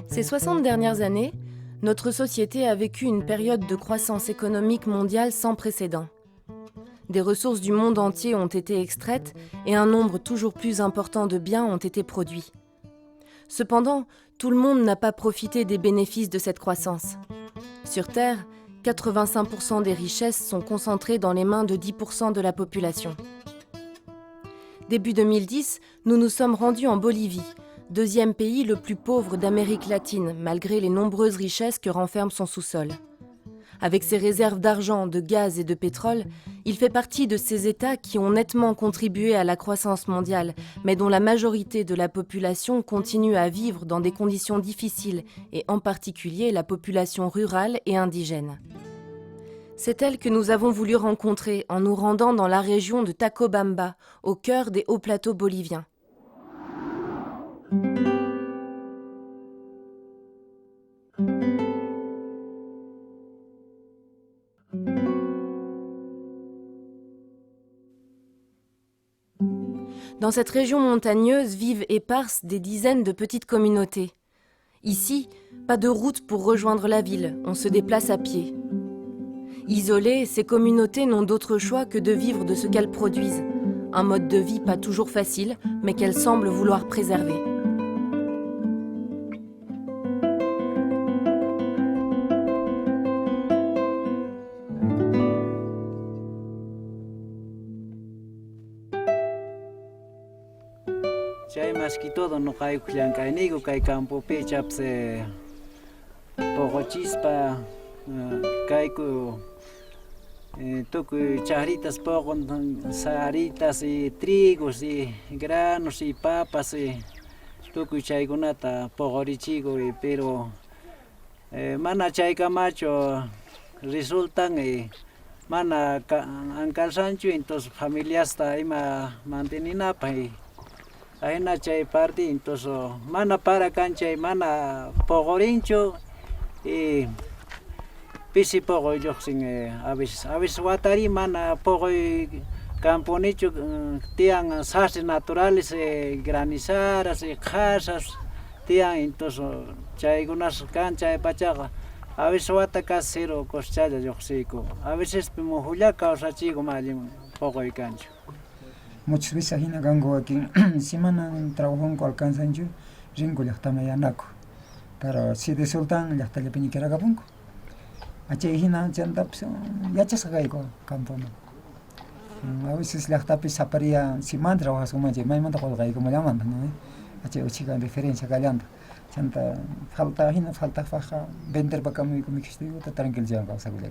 Ces 60 dernières années, notre société a vécu une période de croissance économique mondiale sans précédent. Des ressources du monde entier ont été extraites et un nombre toujours plus important de biens ont été produits. Cependant, tout le monde n'a pas profité des bénéfices de cette croissance. Sur Terre, 85% des richesses sont concentrées dans les mains de 10% de la population. Début 2010, nous nous sommes rendus en Bolivie, deuxième pays le plus pauvre d'Amérique latine, malgré les nombreuses richesses que renferme son sous-sol. Avec ses réserves d'argent, de gaz et de pétrole, il fait partie de ces États qui ont nettement contribué à la croissance mondiale, mais dont la majorité de la population continue à vivre dans des conditions difficiles, et en particulier la population rurale et indigène. C'est elle que nous avons voulu rencontrer en nous rendant dans la région de Tacobamba, au cœur des hauts plateaux boliviens. Dans cette région montagneuse vivent éparses des dizaines de petites communautés. Ici, pas de route pour rejoindre la ville, on se déplace à pied. Isolées, ces communautés n'ont d'autre choix que de vivre de ce qu'elles produisent. Un mode de vie pas toujours facile, mais qu'elles semblent vouloir préserver. Chay más que todo no hay clancainigo, hay campo pechapse poco chispa, caico toco charitas poco saritas y trigos y granos y papas y toco chay gunata poco richigo pero mana chay camacho resultan mana angkal sancho entonces familias está ima mantenina pa ahina chay parte entonces mana para cancha mana pogorincho y pisi pogo yo sin a veces watari mana pogo camponicho tian sastres naturales granizadas casas tian entonces chay unas cancha de pachaga a veces wata casero coschaya yo sico a veces pimo juliaca o sachigo malim pogo y cancho. Muchas veces aquí en Gango aquí semana trabajo en alcanzancho ringo ya está media naco pero si de sultan ya está le peniquera capunco ache hina chanta ya chasa gaigo campo a veces la está pisaparia si man trabaja su maje mai manda con gaigo me llaman no ache chica diferencia gallando chanta falta faja vender para cambio como que estoy tranquilo ya causa que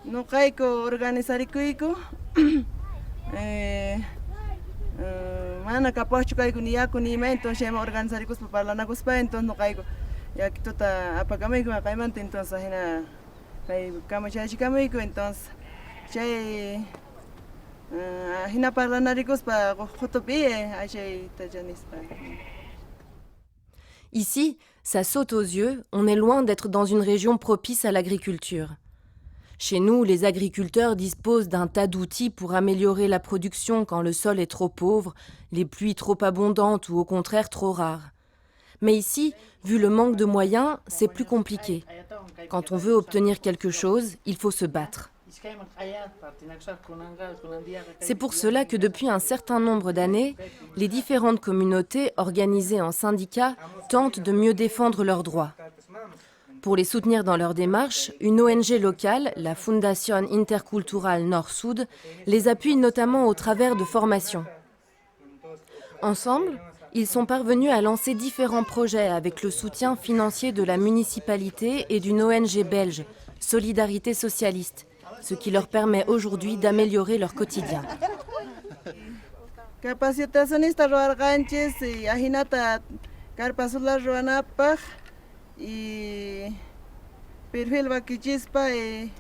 no caigo organizar ico mana capaz de cair com nia com nima então chama organizar com os para na cospa então não caigo ya que tota apagame com a caimante então sahina cai cama já chegamos então já hina para na ricos para fotope achei tajanis para. Ici, ça saute aux yeux, on est loin d'être dans une région propice à l'agriculture. Chez nous, les agriculteurs disposent d'un tas d'outils pour améliorer la production quand le sol est trop pauvre, les pluies trop abondantes ou au contraire trop rares. Mais ici, vu le manque de moyens, c'est plus compliqué. Quand on veut obtenir quelque chose, il faut se battre. C'est pour cela que depuis un certain nombre d'années, les différentes communautés organisées en syndicats tentent de mieux défendre leurs droits. Pour les soutenir dans leur démarche, une ONG locale, la Fundación Intercultural Nord-Sud, les appuie notamment au travers de formations. Ensemble, ils sont parvenus à lancer différents projets avec le soutien financier de la municipalité et d'une ONG belge, Solidarité Socialiste, ce qui leur permet aujourd'hui d'améliorer leur quotidien. Capacitacionista roarganches y ahinata carpasula roanapach y perfil vaquichispa y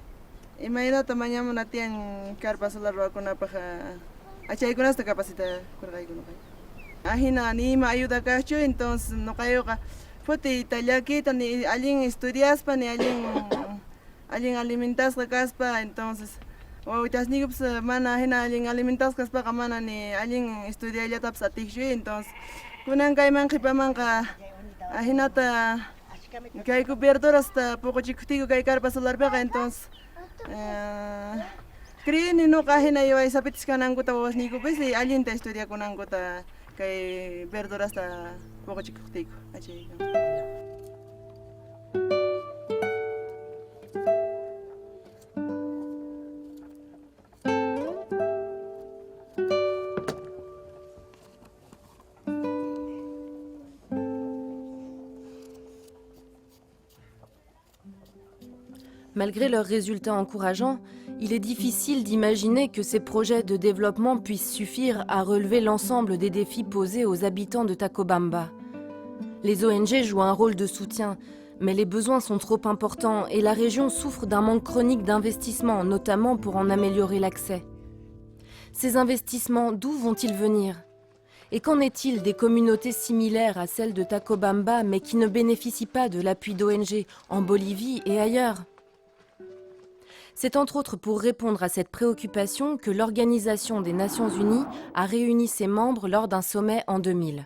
imagínate mañana una tian carpasula roaconapach achay con esta capacidad ahina anima ayuda cacho entonces no cayó fuerte italiaquita ni alguien estudiaspa ni alguien alimentas la caspa entonces wawachasniku pues mana hina allin alimentasqaspaqa mana ni allin estudiallatapas atiqchu entonces kunan kayman qhipamanqa hinata kayku verdurasta puquchikutiku kay carpa solarpiqa entonces creeni nuqa hina yawaysapitis kanankuta wawasnikupis y allinta estudiakunankuta kay verdurasta puquchikutiku achayqa. Malgré leurs résultats encourageants, il est difficile d'imaginer que ces projets de développement puissent suffire à relever l'ensemble des défis posés aux habitants de Tacobamba. Les ONG jouent un rôle de soutien, mais les besoins sont trop importants et la région souffre d'un manque chronique d'investissement, notamment pour en améliorer l'accès. Ces investissements, d'où vont-ils venir ? Et qu'en est-il des communautés similaires à celles de Tacobamba, mais qui ne bénéficient pas de l'appui d'ONG en Bolivie et ailleurs ? C'est entre autres pour répondre à cette préoccupation que l'Organisation des Nations Unies a réuni ses membres lors d'un sommet en 2000.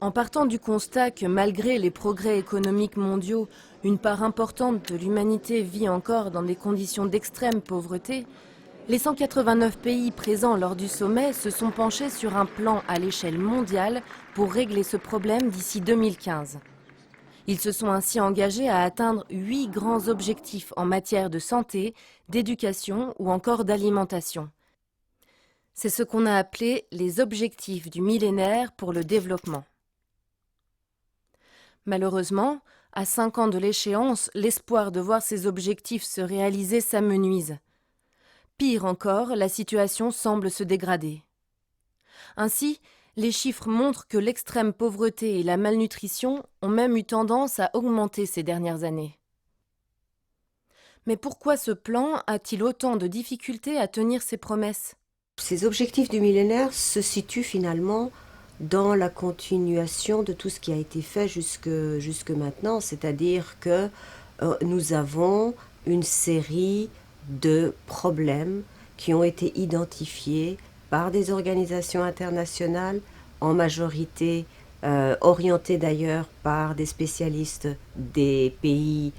En partant du constat que malgré les progrès économiques mondiaux, une part importante de l'humanité vit encore dans des conditions d'extrême pauvreté, les 189 pays présents lors du sommet se sont penchés sur un plan à l'échelle mondiale pour régler ce problème d'ici 2015. Ils se sont ainsi engagés à atteindre 8 grands objectifs en matière de santé, d'éducation ou encore d'alimentation. C'est ce qu'on a appelé les objectifs du millénaire pour le développement. Malheureusement, à 5 ans de l'échéance, l'espoir de voir ces objectifs se réaliser s'amenuise. Pire encore, la situation semble se dégrader. Ainsi, les chiffres montrent que l'extrême pauvreté et la malnutrition ont même eu tendance à augmenter ces dernières années. Mais pourquoi ce plan a-t-il autant de difficultés à tenir ses promesses ? Ces objectifs du millénaire se situent finalement dans la continuation de tout ce qui a été fait jusque maintenant, c'est-à-dire que nous avons une série de problèmes qui ont été identifiés par des organisations internationales, en majorité orientées d'ailleurs par des spécialistes des pays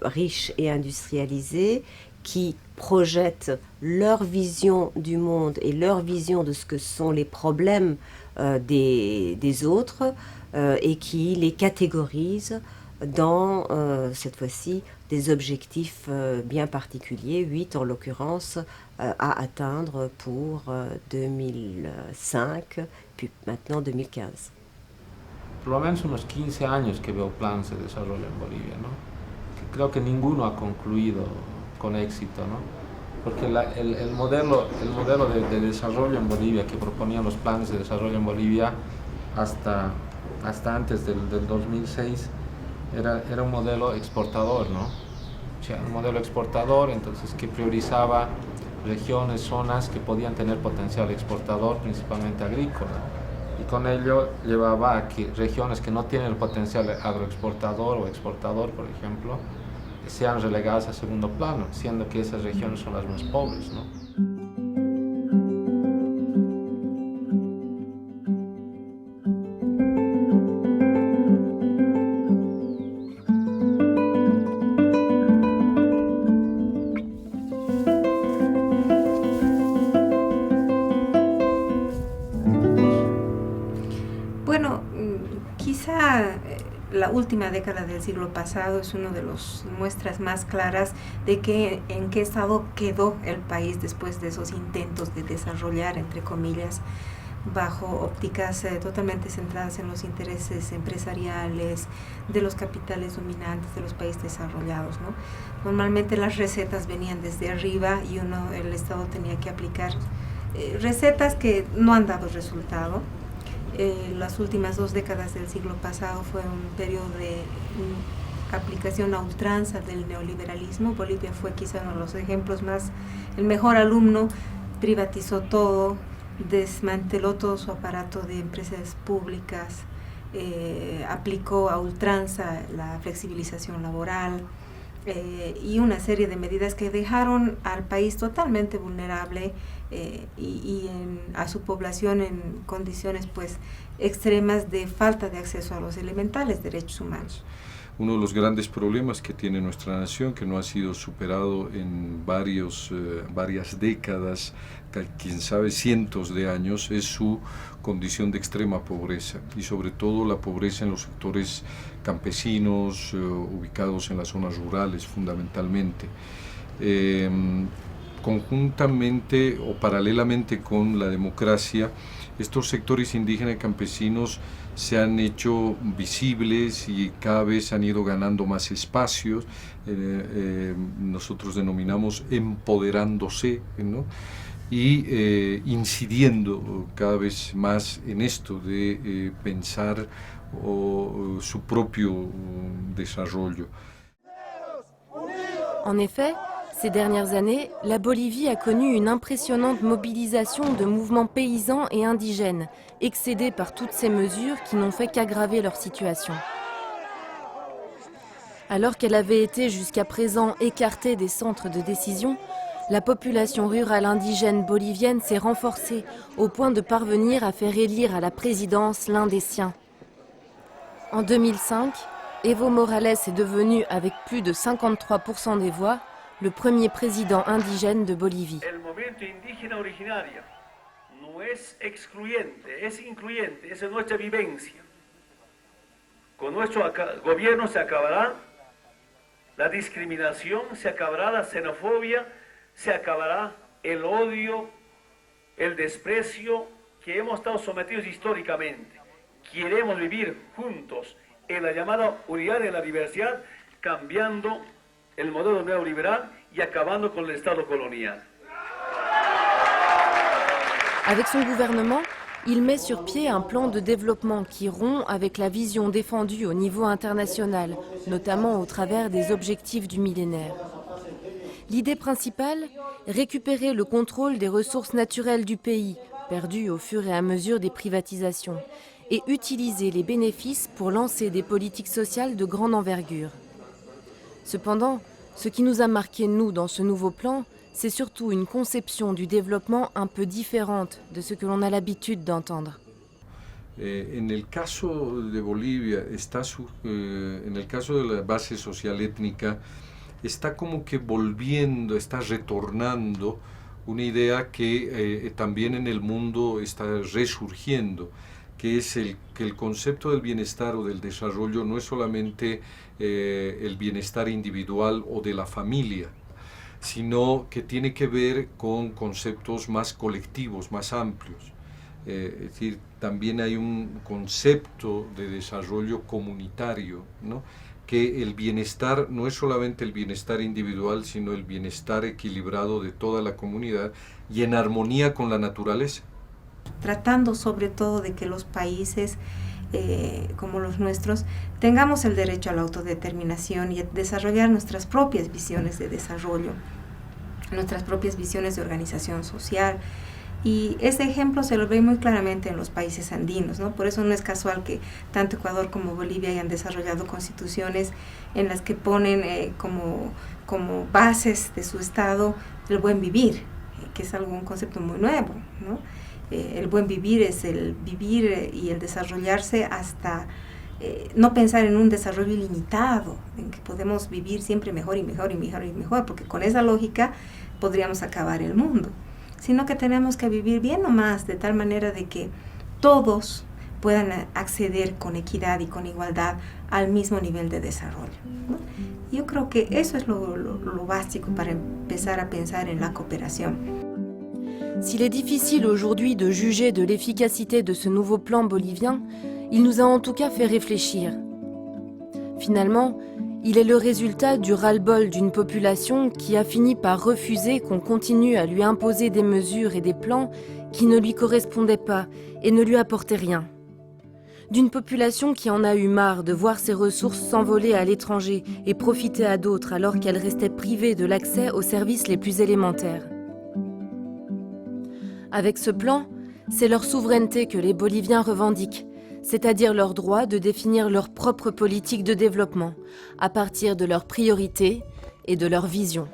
riches et industrialisés, qui projettent leur vision du monde et leur vision de ce que sont les problèmes des autres et qui les catégorisent dans, cette fois-ci, des objectifs bien particuliers, 8 en l'occurrence, à atteindre pour 2005, puis maintenant 2015. Por lo menos unos 15 años que veo planes de desarrollo en Bolivia, ¿no? Que creo que ninguno ha concluido con éxito, ¿no? Porque el modelo de desarrollo en Bolivia que proponían los planes de desarrollo en Bolivia hasta antes del 2006 era un modelo exportador, ¿no? O sea, un modelo exportador, entonces, que priorizaba regiones, zonas que podían tener potencial exportador, principalmente agrícola. Y con ello llevaba a que regiones que no tienen el potencial agroexportador o exportador, por ejemplo, sean relegadas a segundo plano, siendo que esas regiones son las más pobres, ¿no? La última década del siglo pasado es una de las muestras más claras de en qué estado quedó el país después de esos intentos de desarrollar, entre comillas, bajo ópticas totalmente centradas en los intereses empresariales de los capitales dominantes de los países desarrollados, ¿no? Normalmente las recetas venían desde arriba y el Estado tenía que aplicar recetas que no han dado resultado. Las últimas 2 décadas del siglo pasado fue un periodo de aplicación a ultranza del neoliberalismo. Bolivia fue quizá uno de los ejemplos el mejor alumno, privatizó todo, desmanteló todo su aparato de empresas públicas, aplicó a ultranza la flexibilización laboral, y una serie de medidas que dejaron al país totalmente vulnerable a su población en condiciones pues extremas de falta de acceso a los elementales derechos humanos. Uno de los grandes problemas que tiene nuestra nación, que no ha sido superado en varias décadas, quién sabe cientos de años, es su condición de extrema pobreza y sobre todo la pobreza en los sectores campesinos, ubicados en las zonas rurales fundamentalmente. Conjuntamente o paralelamente con la democracia, estos sectores indígenas y campesinos se han hecho visibles y cada vez han ido ganando más espacios, nosotros denominamos empoderándose, ¿no? Y incidiendo cada vez más en esto de pensar su propio desarrollo. En effet, ces dernières années, la Bolivie a connu une impressionnante mobilisation de mouvements paysans et indigènes, excédés par toutes ces mesures qui n'ont fait qu'aggraver leur situation. Alors qu'elle avait été jusqu'à présent écartée des centres de décision, la population rurale indigène bolivienne s'est renforcée au point de parvenir à faire élire à la présidence l'un des siens. En 2005, Evo Morales est devenu, avec plus de 53% des voix, le premier président indigène de Bolivie. El movimiento indígena originario no es excluyente, es incluyente, esa es nuestra vivencia. Con nuestro gobierno se acabará la discriminación, se acabará la xenofobia, se acabará el odio, el desprecio que hemos estado sometidos históricamente. Queremos vivir juntos en la llamada unidad de la diversidad, cambiando el modelo neoliberal y acabando con el Estado colonial. Avec son gouvernement, il met sur pied un plan de développement qui rompt avec la vision défendue au niveau international, notamment au travers des objectifs du millénaire. L'idée principale, récupérer le contrôle des ressources naturelles du pays, perdues au fur et à mesure des privatisations, et utiliser les bénéfices pour lancer des politiques sociales de grande envergure. Cependant, ce qui nous a marqué, nous, dans ce nouveau plan, c'est surtout une conception du développement un peu différente de ce que l'on a l'habitude d'entendre. En el caso de Bolivia, en el caso de la base social étnica, está como que volviendo, está retornando una idea que también en el mundo está resurgiendo, que es que el concepto del bienestar o del desarrollo no es solamente el bienestar individual o de la familia, sino que tiene que ver con conceptos más colectivos, más amplios. Es decir, también hay un concepto de desarrollo comunitario, ¿no? Que el bienestar no es solamente el bienestar individual, sino el bienestar equilibrado de toda la comunidad y en armonía con la naturaleza. Tratando sobre todo de que los países como los nuestros tengamos el derecho a la autodeterminación y a desarrollar nuestras propias visiones de desarrollo, nuestras propias visiones de organización social. Y ese ejemplo se lo ve muy claramente en los países andinos, ¿no? Por eso no es casual que tanto Ecuador como Bolivia hayan desarrollado constituciones en las que ponen como bases de su Estado el buen vivir, que es un concepto muy nuevo, ¿no? El buen vivir es el vivir y el desarrollarse hasta no pensar en un desarrollo ilimitado, en que podemos vivir siempre mejor y mejor y mejor y mejor, porque con esa lógica podríamos acabar el mundo, sino que tenemos que vivir bien nomás, de tal manera de que todos puedan acceder con equidad y con igualdad al mismo nivel de desarrollo, ¿no? Yo creo que eso es lo básico para empezar a pensar en la cooperación. S'il est difficile aujourd'hui de juger de l'efficacité de ce nouveau plan bolivien, il nous a en tout cas fait réfléchir. Finalement, il est le résultat du ras-le-bol d'une population qui a fini par refuser qu'on continue à lui imposer des mesures et des plans qui ne lui correspondaient pas et ne lui apportaient rien. D'une population qui en a eu marre de voir ses ressources s'envoler à l'étranger et profiter à d'autres alors qu'elle restait privée de l'accès aux services les plus élémentaires. Avec ce plan, c'est leur souveraineté que les Boliviens revendiquent, c'est-à-dire leur droit de définir leur propre politique de développement, à partir de leurs priorités et de leur vision.